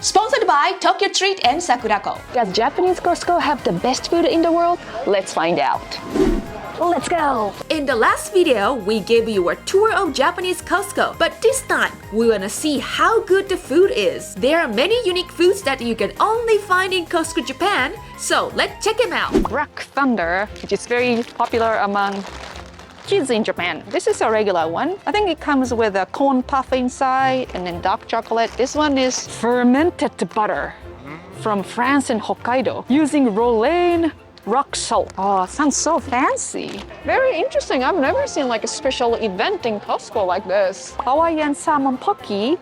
Sponsored by Tokyo Treat and Sakurako. Does Japanese Costco have the best food in the world? Let's find out. Let's go! In the last video, we gave you a tour of Japanese Costco, but this time, we wanna see how good the food is. There are many unique foods that you can only find in Costco Japan, so let's check them out. Black Thunder, which is very popular among kids in Japan. This is a regular one. I think it comes with a corn puff inside and then dark chocolate. This one is fermented butter from France and Hokkaido using Rolane rock salt. Oh, sounds so fancy. Very interesting. I've never seen like a special event in Costco like this. Hawaiian salmon poke.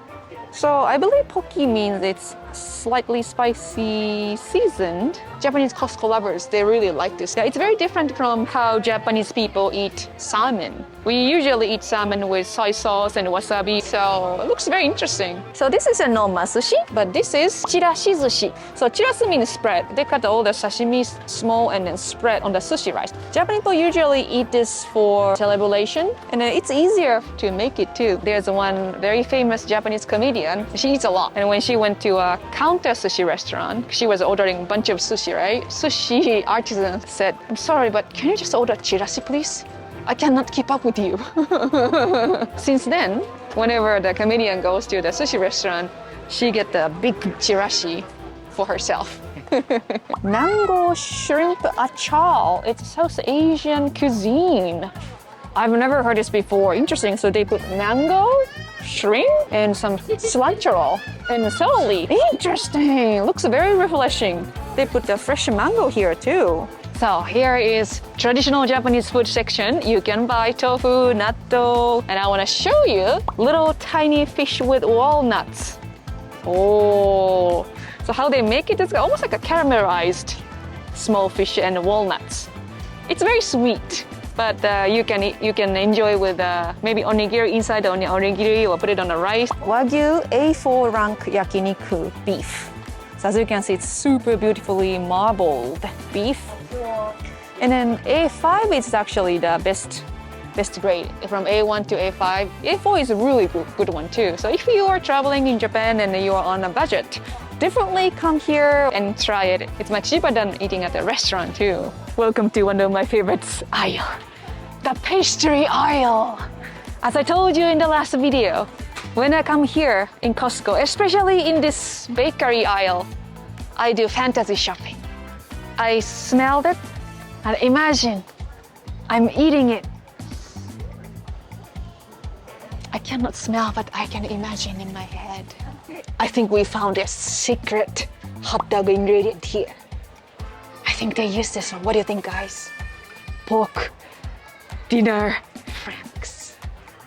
So I believe poke means it's slightly spicy seasoned. Japanese Costco lovers, they really like this. Yeah, it's very different from how Japanese people eat salmon. We usually eat salmon with soy sauce and wasabi, so it looks very interesting. So this is a normal sushi, but this is chirashi sushi. So chirashi means spread. They cut all the sashimi small and then spread on the sushi rice. Japanese people usually eat this for celebration, and it's easier to make it too. There's one very famous Japanese comedian. She eats a lot, and when she went to a counter sushi restaurant, she was ordering a bunch of sushi, right? Sushi artisan said, "I'm sorry, but can you just order chirashi, please? I cannot keep up with you." Since then, whenever the comedian goes to the sushi restaurant, she gets the big chirashi for herself. Mango shrimp achal. It's South Asian cuisine. I've never heard this before. Interesting. So they put mango, shrimp, and some cilantro and celery. Interesting. Looks very refreshing. They put the fresh mango here too. So here is traditional Japanese food section. You can buy tofu, natto, and I want to show you little tiny fish with walnuts. Oh, so how they make it is almost like a caramelized small fish and walnuts. It's very sweet, but you can enjoy with maybe onigiri inside the onigiri or put it on the rice. Wagyu A4 rank yakiniku beef. So as you can see, it's super beautifully marbled beef. And then A5 is actually the best grade. From A1 to A5. A4 is a really good one too. So if you are traveling in Japan and you are on a budget, definitely come here and try it. It's much cheaper than eating at a restaurant too. Welcome to one of my favorites aisle, the pastry aisle. As I told you in the last video, when I come here in Costco, especially in this bakery aisle, I do fantasy shopping. I smelled it and imagine I'm eating it. I cannot smell, but I can imagine in my head. I think we found a secret hot dog ingredient here. I think they use this one. What do you think, guys? Pork dinner franks.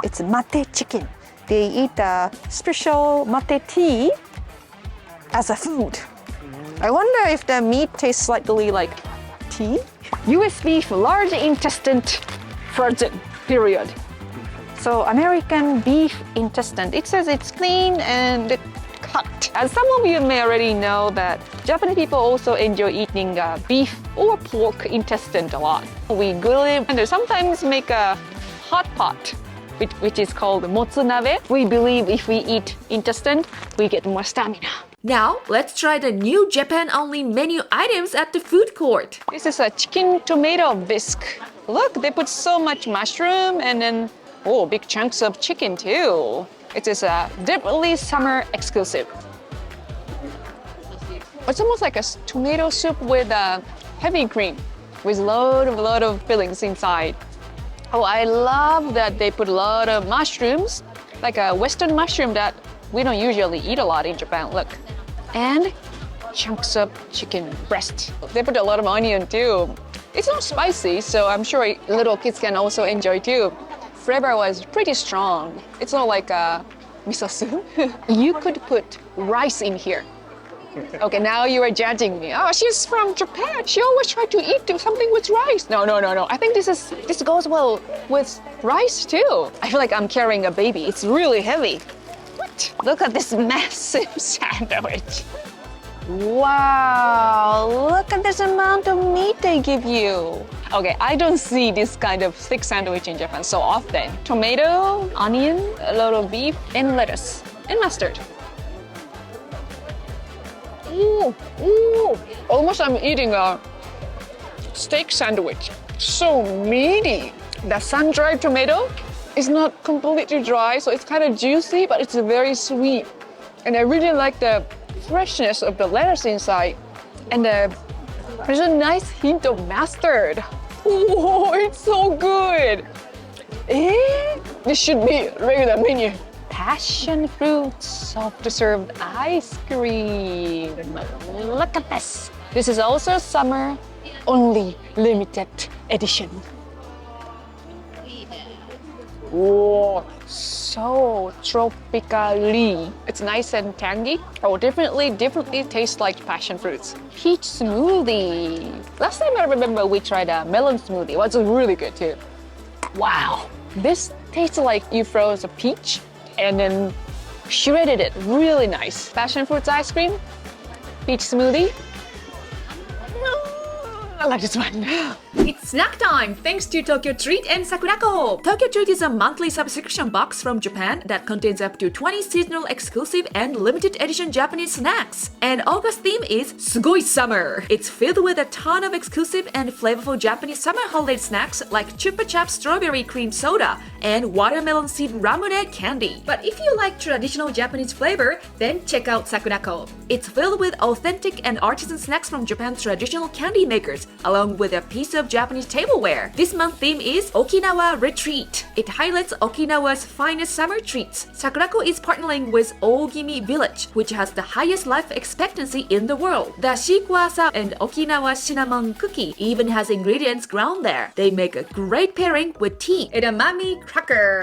It's mate chicken. They eat a special mate tea as a food. I wonder if the meat tastes slightly like tea. US beef, large intestine, frozen, period. So American beef intestine, it says it's clean and cut. As some of you may already know that Japanese people also enjoy eating beef or pork intestine a lot. We grill it and they sometimes make a hot pot, which is called motsunabe. We believe if we eat intestine, we get more stamina. Now, let's try the new Japan-only menu items at the food court. This is a chicken tomato bisque. Look, they put so much mushroom and then, oh, big chunks of chicken too. It is a definitely summer exclusive. It's almost like a tomato soup with heavy cream with a lot of fillings inside. Oh, I love that they put a lot of mushrooms, like a Western mushroom that we don't usually eat a lot in Japan. Look. And chunks of chicken breast. They put a lot of onion too. It's not spicy, so I'm sure little kids can also enjoy too. Flavor was pretty strong. It's not like a miso soup. You could put rice in here. Okay, now you are judging me. Oh, she's from Japan. She always tries to eat something with rice. No. I think this goes well with rice too. I feel like I'm carrying a baby. It's really heavy. What? Look at this massive sandwich. Wow, look at this amount of meat they give you. Okay, I don't see this kind of thick sandwich in Japan so often. Tomato, onion, a lot of beef, and lettuce, and mustard. Ooh, ooh. Almost I'm eating a steak sandwich. So meaty. The sun-dried tomato is not completely dry, so it's kind of juicy, but it's very sweet. And I really like the freshness of the lettuce inside. And there's a nice hint of mustard. Oh, it's so good. This should be regular menu. Passion fruit soft served ice cream. Look at this. This is also summer only limited edition. Whoa, so tropically. It's nice and tangy. Oh, definitely tastes like passion fruits. Peach smoothie. Last time I remember we tried a melon smoothie. It was really good too. Wow, this tastes like you froze a peach and then shredded it. Really nice. Passion fruits ice cream, peach smoothie. I like this one. It's snack time thanks to Tokyo Treat and Sakurako. Tokyo Treat is a monthly subscription box from Japan that contains up to 20 seasonal exclusive and limited edition Japanese snacks. And August theme is Sugoi Summer. It's filled with a ton of exclusive and flavorful Japanese summer holiday snacks like Chupa Chups strawberry cream soda and watermelon seed ramune candy. But if you like traditional Japanese flavor, then check out Sakurako. It's filled with authentic and artisan snacks from Japan's traditional candy makers, along with a piece of Japanese tableware. This month's theme is Okinawa Retreat. It highlights Okinawa's finest summer treats. Sakurako is partnering with Ogimi Village, which has the highest life expectancy in the world. The Shikuasa and Okinawa cinnamon cookie even has ingredients ground there. They make a great pairing with tea and a mami cracker.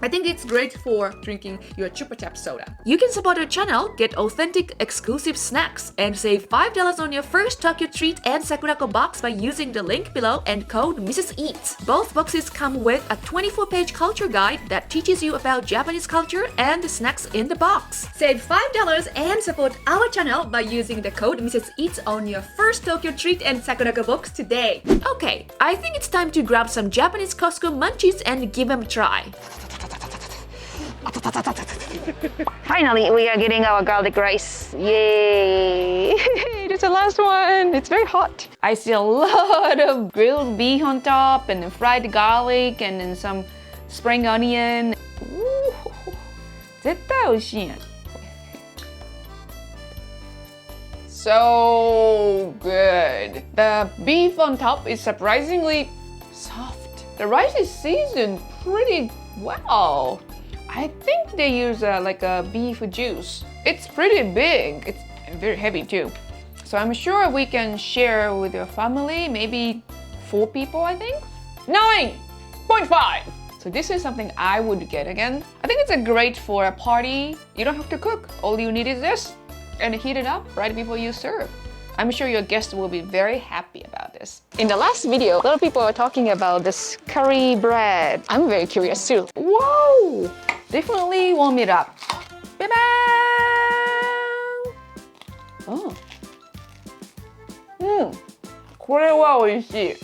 I think it's great for drinking your Chupa Chups soda. You can support our channel, get authentic exclusive snacks, and save $5 on your first Tokyo Treat and Sakurako box by using the link below and code Mrs. Eats. Both boxes come with a 24-page culture guide that teaches you about Japanese culture and the snacks in the box. Save $5 and support our channel by using the code Mrs. Eats on your first Tokyo Treat and Sakurako box today. Okay, I think it's time to grab some Japanese Costco munchies and give them a try. Finally, we are getting our garlic rice. Yay! It's the last one. It's very hot. I see a lot of grilled beef on top and then fried garlic and then some spring onion. Ooh, 絶対美味しいやん。So good. The beef on top is surprisingly soft. The rice is seasoned pretty well. I think they use like a beef juice. It's pretty big. It's very heavy too. So I'm sure we can share with your family, maybe 4 people, I think. 9.5! So this is something I would get again. I think it's a great for a party. You don't have to cook. All you need is this and heat it up right before you serve. I'm sure your guests will be very happy about this. In the last video, a lot of people are talking about this curry bread. I'm very curious too. Whoa! Definitely warm it up. Bye-bye! Oh. これは美味しい.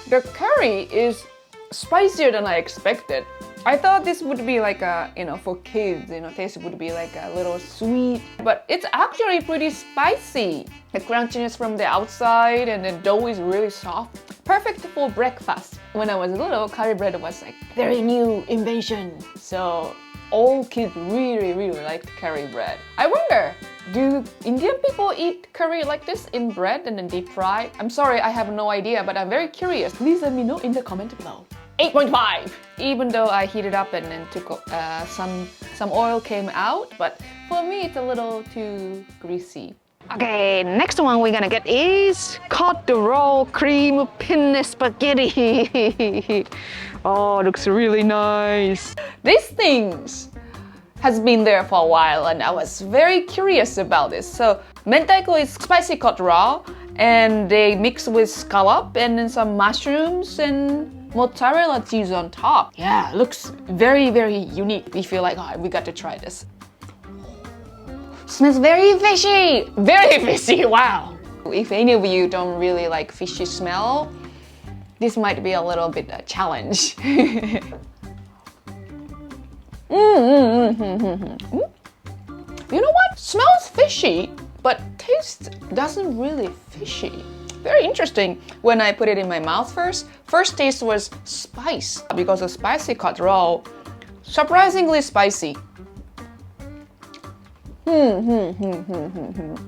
The curry is spicier than I expected. I thought this would be like a, for kids, taste would be like a little sweet, but it's actually pretty spicy. The crunchiness from the outside and the dough is really soft. Perfect for breakfast. When I was little, curry bread was like very new invention. So all kids really liked curry bread. I wonder, do Indian people eat curry like this in bread and then deep fry? I'm sorry, I have no idea, but I'm very curious. Please let me know in the comment below. 8.5! Even though I heated up and then took some oil came out, but for me it's a little too greasy. Okay, next one we're gonna get is cod roll cream penne spaghetti. Oh, looks really nice. These things has been there for a while and I was very curious about this. So mentaiko is spicy cod raw and they mix with scallop and then some mushrooms and mozzarella cheese on top. Yeah, looks very unique. We feel like, oh, we got to try this. Smells very fishy! Very fishy, wow! If any of you don't really like fishy smell, this might be a little bit a challenge. You know what? Smells fishy, but taste doesn't really fishy. Very interesting. When I put it in my mouth first taste was spice because of spicy cut raw. Surprisingly spicy.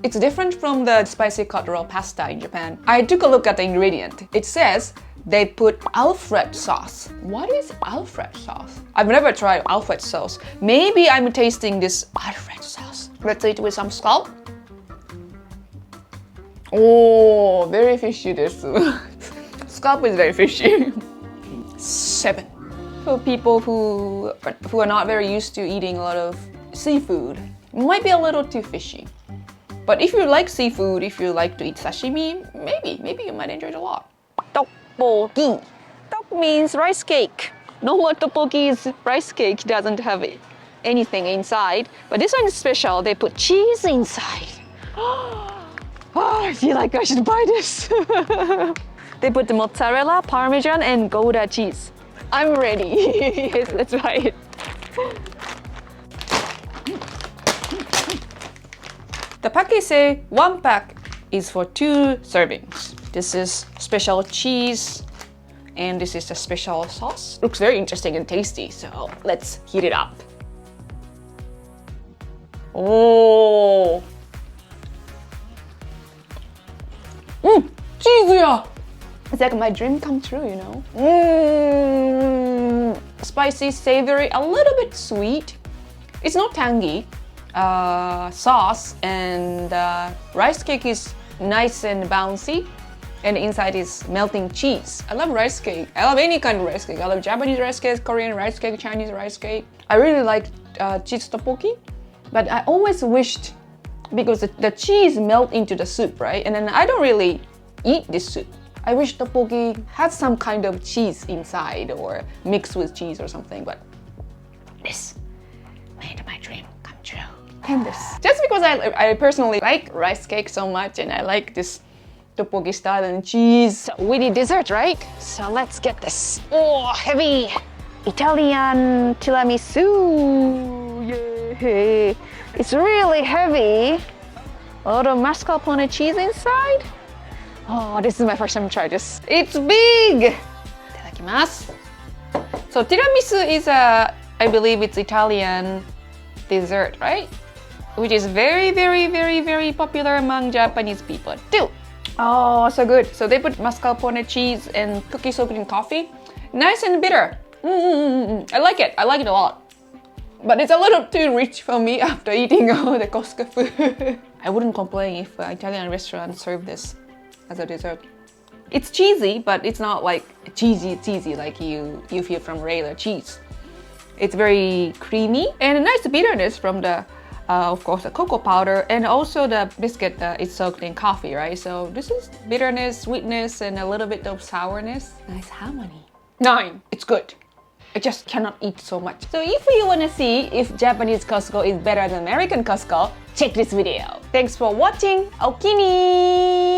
It's different from the spicy cut raw pasta in Japan. I took a look at the ingredient. It says they put Alfred sauce. What is Alfred sauce? I've never tried Alfred sauce. Maybe I'm tasting this Alfred sauce. Let's eat with some scalp. Oh, very fishy this. Scalp is very fishy. 7. For people who are not very used to eating a lot of seafood, it might be a little too fishy. But if you like seafood, if you like to eat sashimi, maybe you might enjoy it a lot. Tteokbokki. Tok means rice cake. Normal tteokbokki is rice cake, doesn't have anything inside. But this one is special. They put cheese inside. I feel like I should buy this. They put the mozzarella, parmesan, and Gouda cheese. I'm ready. Yes, let's try it. The package says 1 pack is for 2 servings. This is special cheese, and this is a special sauce. Looks very interesting and tasty, so let's heat it up. Oh. Cheesy! It's like my dream come true, you know? Spicy, savory, a little bit sweet. It's not tangy. Sauce and rice cake is nice and bouncy. And inside is melting cheese. I love rice cake. I love any kind of rice cake. I love Japanese rice cake, Korean rice cake, Chinese rice cake. I really like cheese tteokbokki. But I always wished, because the cheese melt into the soup, right? And then I don't really eat this soup. I wish tteokbokki had some kind of cheese inside or mixed with cheese or something, but this made my dream come true. And this. Just because I personally like rice cake so much and I like this tteokbokki style and cheese. So we need dessert, right? So let's get this. Oh, heavy! Italian tiramisu! Yay! It's really heavy. A lot of mascarpone cheese inside. Oh, this is my first time to try this. It's big! Itadakimasu. So tiramisu is I believe it's Italian dessert, right? Which is very, very, very, very popular among Japanese people too. Oh, so good. So they put mascarpone cheese and cookie soaked in coffee. Nice and bitter. I like it. I like it a lot. But it's a little too rich for me after eating all the Costco food. I wouldn't complain if an Italian restaurant served this as a dessert. It's cheesy, but it's not like cheesy like you feel from regular cheese. It's very creamy and a nice bitterness from the, of course, the cocoa powder, and also the biscuit is soaked in coffee, right? So this is bitterness, sweetness, and a little bit of sourness. Nice harmony. 9. It's good. I just cannot eat so much. So if you want to see if Japanese Costco is better than American Costco, check this video. Thanks for watching. Okini!